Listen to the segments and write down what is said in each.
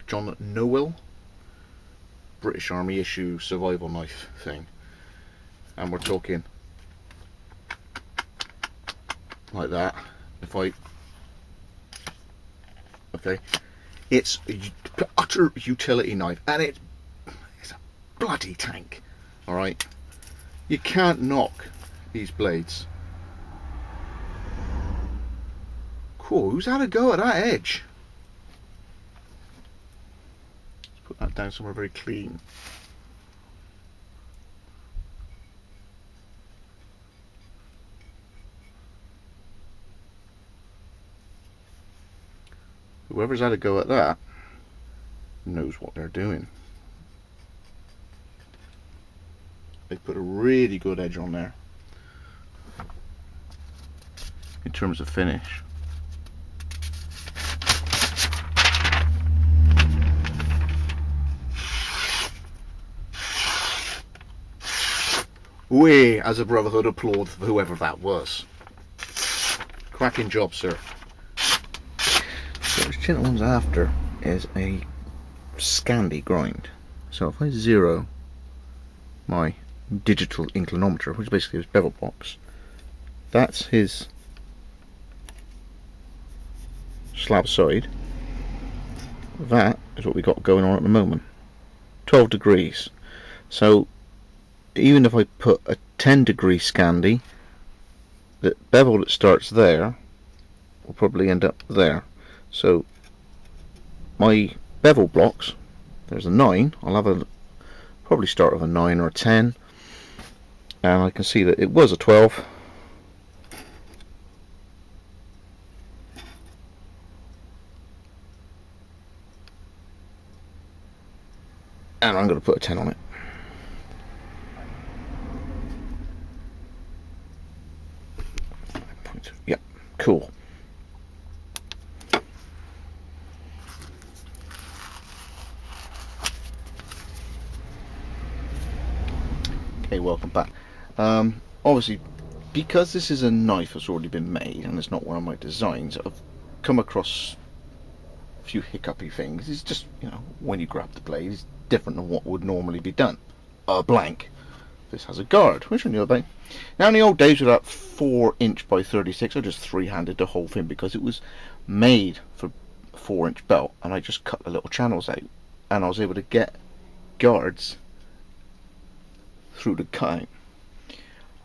John Nowill, British Army issue survival knife thing, and we're talking like that. If I, okay, it's a utter utility knife, and it's a bloody tank. All right, you can't knock these blades. Cool. Who's had a go at that edge? Let's put that down somewhere very clean. Whoever's had a go at that knows what they're doing. They put a really good edge on there in terms of finish. We, as a brotherhood, applaud whoever that was. Cracking job, sir. So what one's after is a Scandi grind. So if I zero my digital inclinometer, which is basically his bevel box, that's his slab side. That is what we got going on at the moment. 12 degrees. So even if I put a 10-degree Scandi, the bevel that starts there will probably end up there. So my bevel blocks, there's a 9, I'll have a probably start with a 9 or a 10, and I can see that it was a 12. And I'm going to put a 10 on it. Yeah, cool. Okay, welcome back. Obviously, because this is a knife that's already been made and it's not one of my designs, I've come across a few hiccupy things. It's just, you know, when you grab the blade, it's different than what would normally be done. Blank. This has a guard, which I knew about. Now, in the old days with that 4" by 36, I just three-handed the whole thing because it was made for a 4" belt, and I just cut the little channels out, and I was able to get guards through the cutting.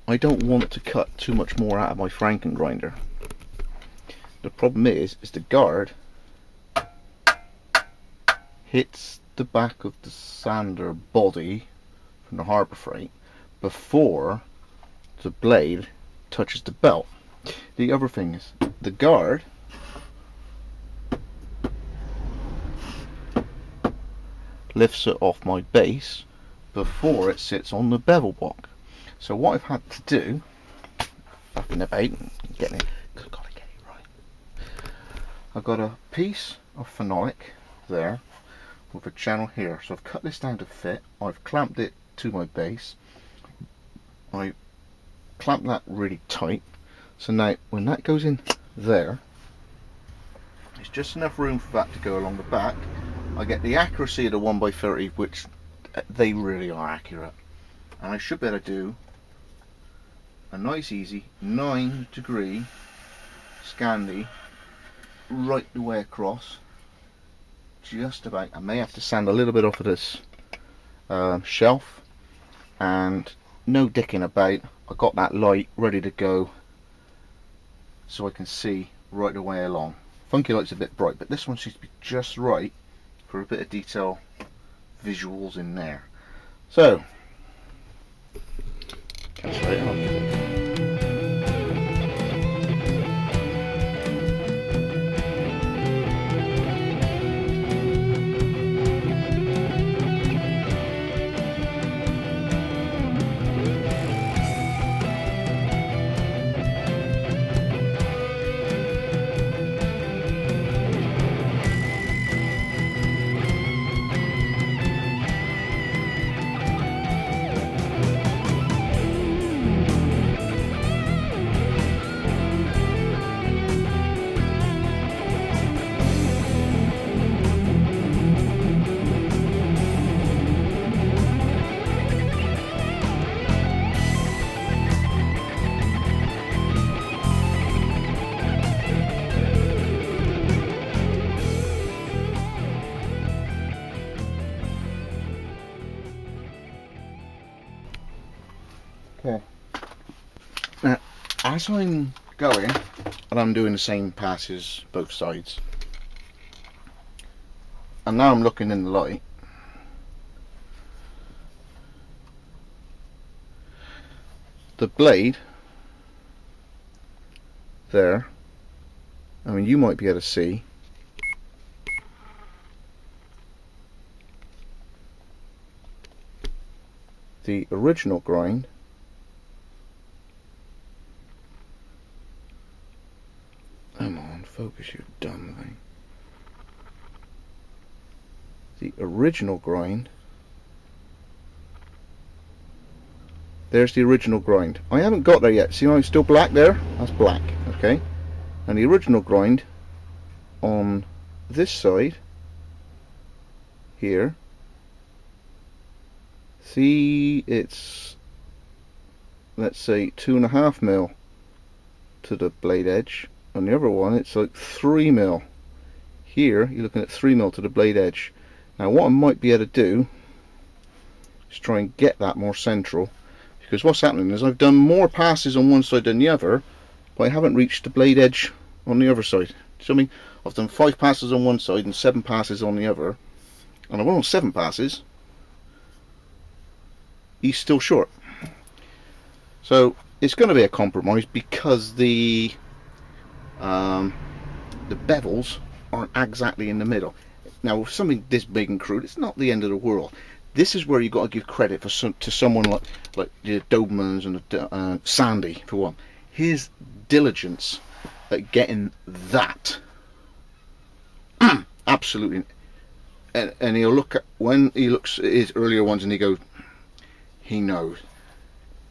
I don't want to cut too much more out of my Franken grinder. The problem is the guard hits the back of the sander body from the Harbor Freight before the blade touches the belt. The other thing is the guard lifts it off my base before it sits on the bevel block. So what I've had to do, fucking about and getting it, gotta get it right. I've got a piece of phenolic there with a channel here, so I've cut this down to fit. I've clamped it to my base. I clamped that really tight, so now when that goes in there, it's just enough room for that to go along the back. I get the accuracy of the 1x30, which they really are accurate, and I should be able to do a nice easy 9-degree Scandi right the way across, just about. I may have to sand a little bit off of this shelf, and no dicking about. I got that light ready to go so I can see right the way along. Funky light's a bit bright, but this one seems to be just right for a bit of detail visuals in there. So catch right on. as I'm going and I'm doing the same passes both sides, and now I'm looking in the light, the blade there, I mean, you might be able to see the original grind come on, focus, you dumb thing. The original grind, there's the original grind. I haven't got there yet. See how it's still black there? That's black, okay? And the original grind on this side here, see, it's, let's say 2.5 mil to the blade edge. On the other one it's like 3 mil. Here you're looking at 3 mil to the blade edge. Now what I might be able to do is try and get that more central, because what's happening is I've done more passes on one side than the other, but I haven't reached the blade edge on the other side. So I mean, I've done 5 passes on one side and 7 passes on the other, and I went on 7 passes, he's still short. So it's going to be a compromise, because the bevels aren't exactly in the middle. Now with something this big and crude, it's not the end of the world. This is where you've got to give credit to someone like the Dobermans and Sandy, for one. His diligence at getting that absolutely, and he'll look at, when he looks at his earlier ones and he knows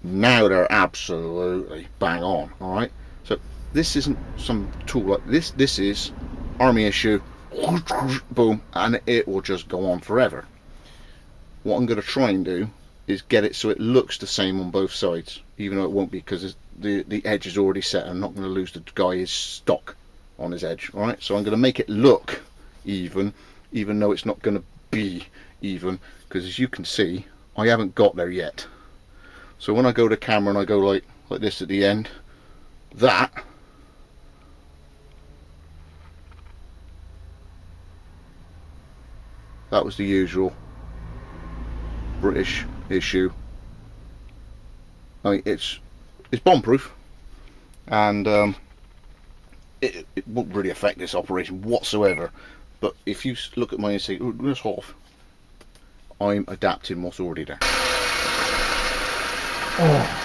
now they're absolutely bang on. All right, so this isn't some tool like this. This is army issue, boom, and it will just go on forever. What I'm going to try and do is get it so it looks the same on both sides, even though it won't be, because the edge is already set. I'm not going to lose the guy's stock on his edge. All right, so I'm going to make it look even though it's not going to be even, because as you can see, I haven't got there yet. So when I go to camera and I go like this at the end, that was the usual British issue. I mean, it's bomb proof, and it won't really affect this operation whatsoever. But if you look at mine and say, "Oh, that's off," I'm adapting what's already there. Oh.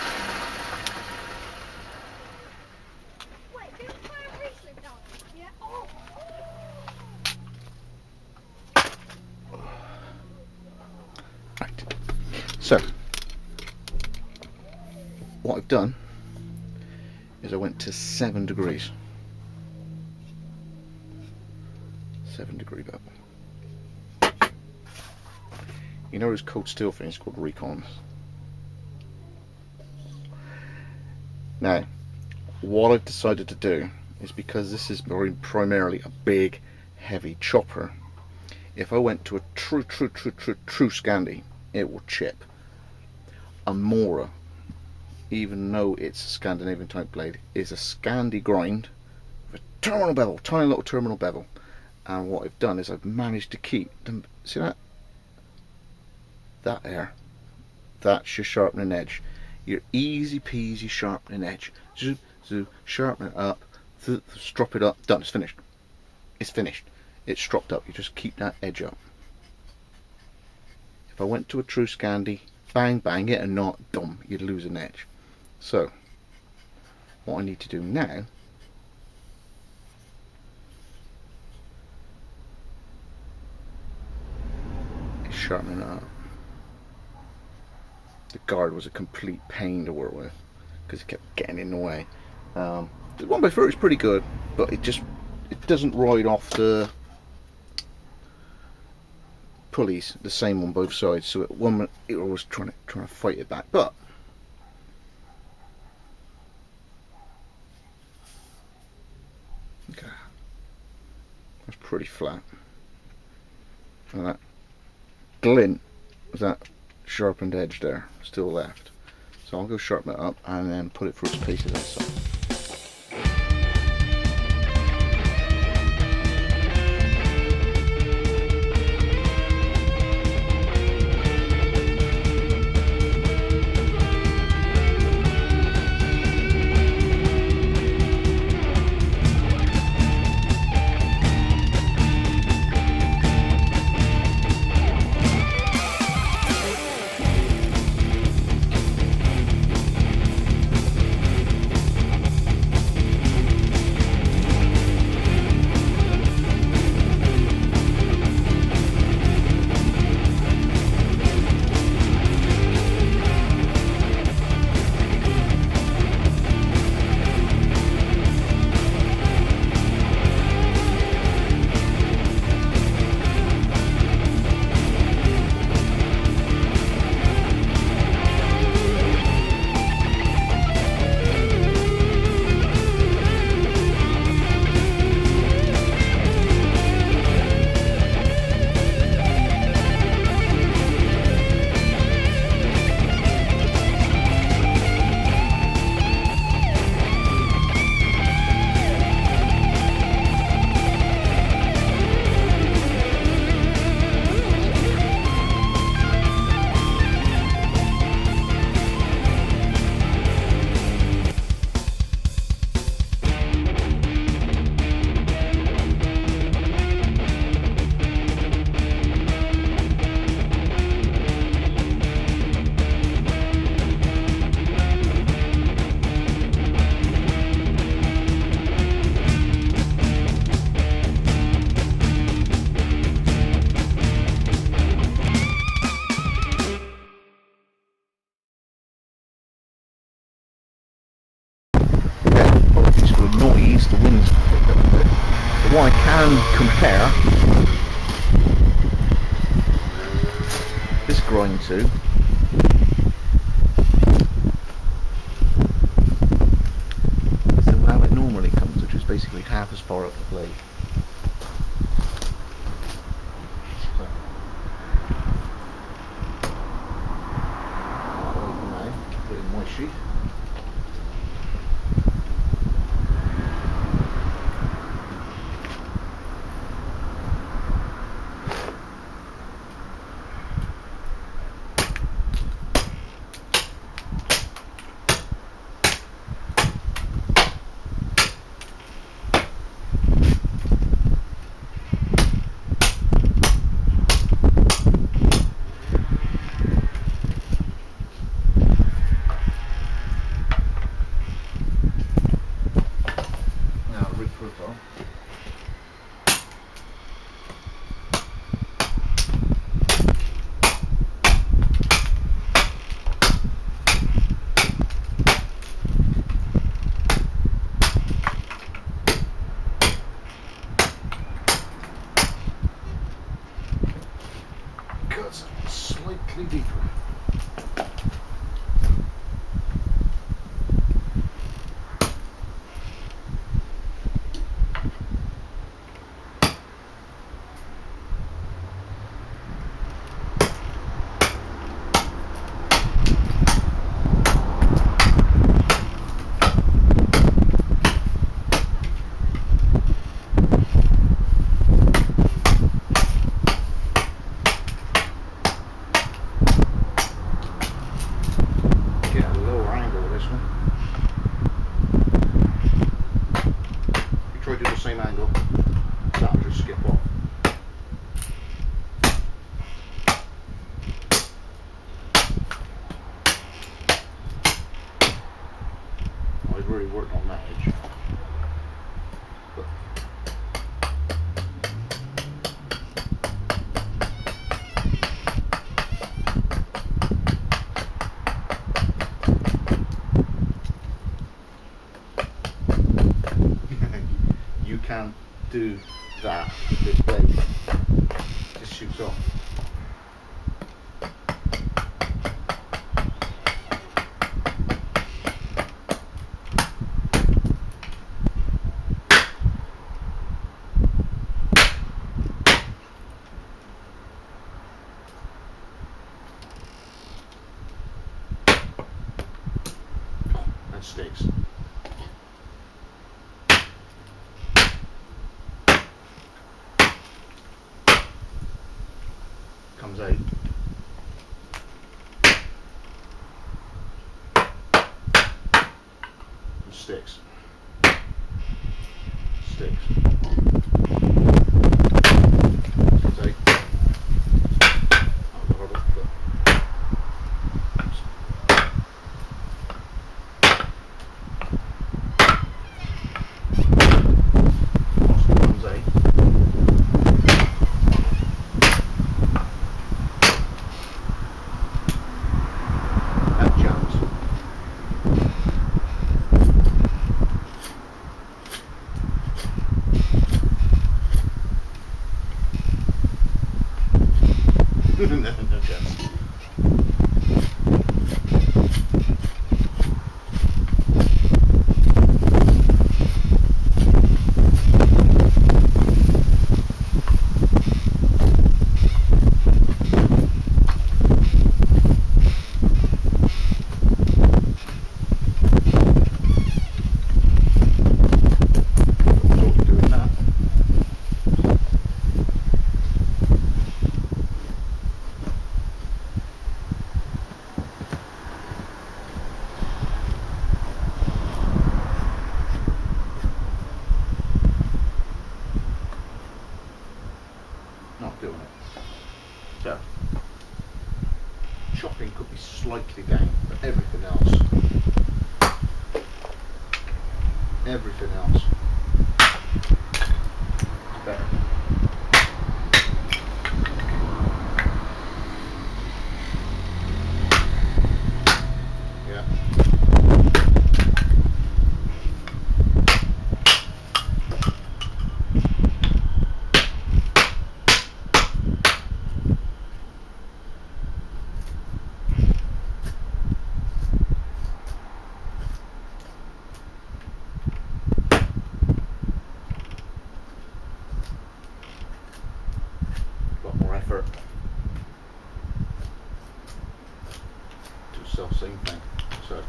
Right. So what I've done is I went to 7 degrees. 7-degree bevel. You know those cold steel things called recons? Now, what I've decided to do is, because this is primarily a big, heavy chopper, if I went to a true Scandi, it will chip. A Mora, even though it's a Scandinavian type blade, is a Scandi grind with a terminal bevel, tiny little terminal bevel. And what I've done is I've managed to keep them. See that? That there. That's your sharpening edge. Your easy peasy sharpening edge. Zoom, zoom, sharpen it up, strop it up, done, it's finished. It's finished. It's stropped up. You just keep that edge up. If I went to a true Scandi, bang, bang, it and not, dumb, you'd lose an edge. So, what I need to do now is sharpen it up. The guard was a complete pain to work with because it kept getting in the way. The 1x30 is pretty good, but it doesn't ride off the pulleys the same on both sides. So at one minute it was trying to fight it back, but okay, that's pretty flat. And that glint was that sharpened edge there still left. So I'll go sharpen it up and then put it through its paces outside. Noise, the wind's picked up a bit. But what I can compare this grind to is how it normally comes, which is basically half as far up the blade. So, now, put it in my sheet. Slightly deeper. Really worked on that edge. But you can't do that with this blade. It just shoots off. sticks. Comes out. And sticks. Sticks. Comes out. Oh, horrible. Comes out. That jumps. No chance. Doing that. Not doing it. So, chopping could be slightly down, but everything else is better. Yeah. Got more effort. Do self-same thing. So.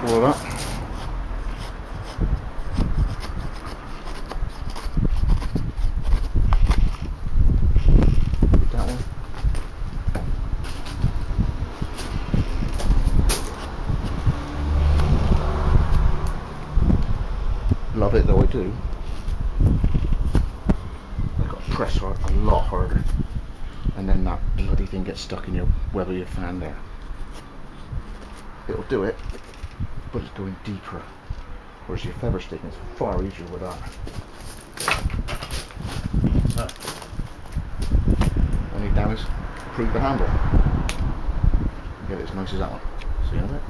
All of that. That one. Love it though I do. I've got to press hard, a lot harder, and then that bloody thing gets stuck in your web of your fan there. It'll do it, but it's going deeper. Whereas your feather sticking is far easier with that. So, all I need now is prove the handle. Get it as nice as that one. See you in a bit.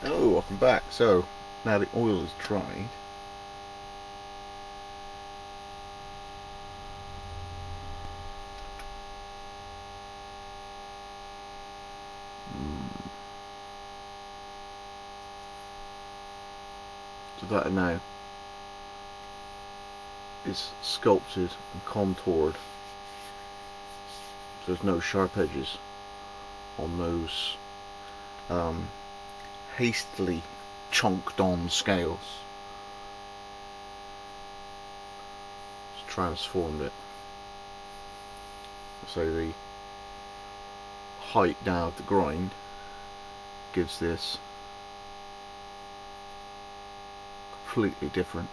Hello, welcome back. So, now the oil is dried. that now is sculpted and contoured. So there's no sharp edges on those hastily chunked on scales. It's transformed it. So the height now of the grind gives this completely different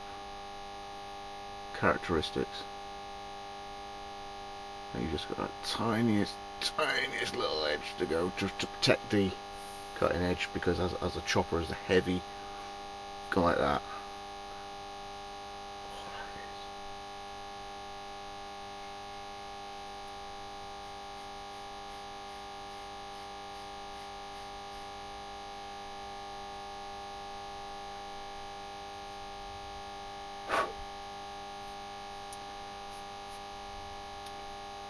characteristics. And you just got that tiniest little edge to go just to protect the cutting edge, because as a chopper is a heavy guy like that.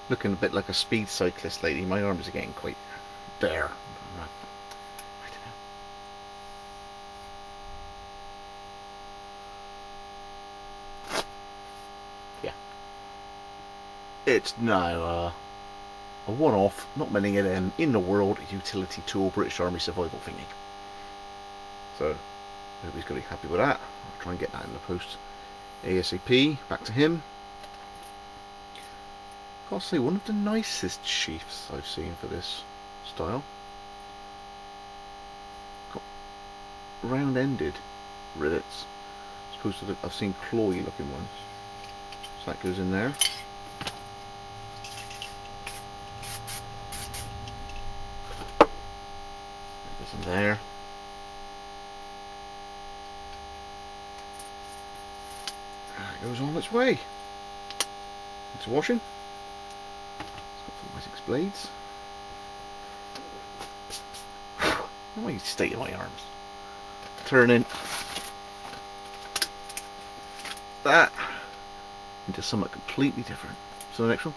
Looking a bit like a speed cyclist lately. My arms are getting quite bare. I don't know. Yeah. It's now a one-off, not many of them in the world, utility tool, British Army survival thingy. So, everybody's going to be happy with that. I'll try and get that in the post ASAP. Back to him. I'll say one of the nicest sheaths I've seen for this style. Got round-ended rivets. As opposed to I've seen clawy looking ones. So that goes in there. That goes in there. And it goes on its way. It's washing. Wessex Blades. How many state of my arms? Turning that into something completely different. So the next one.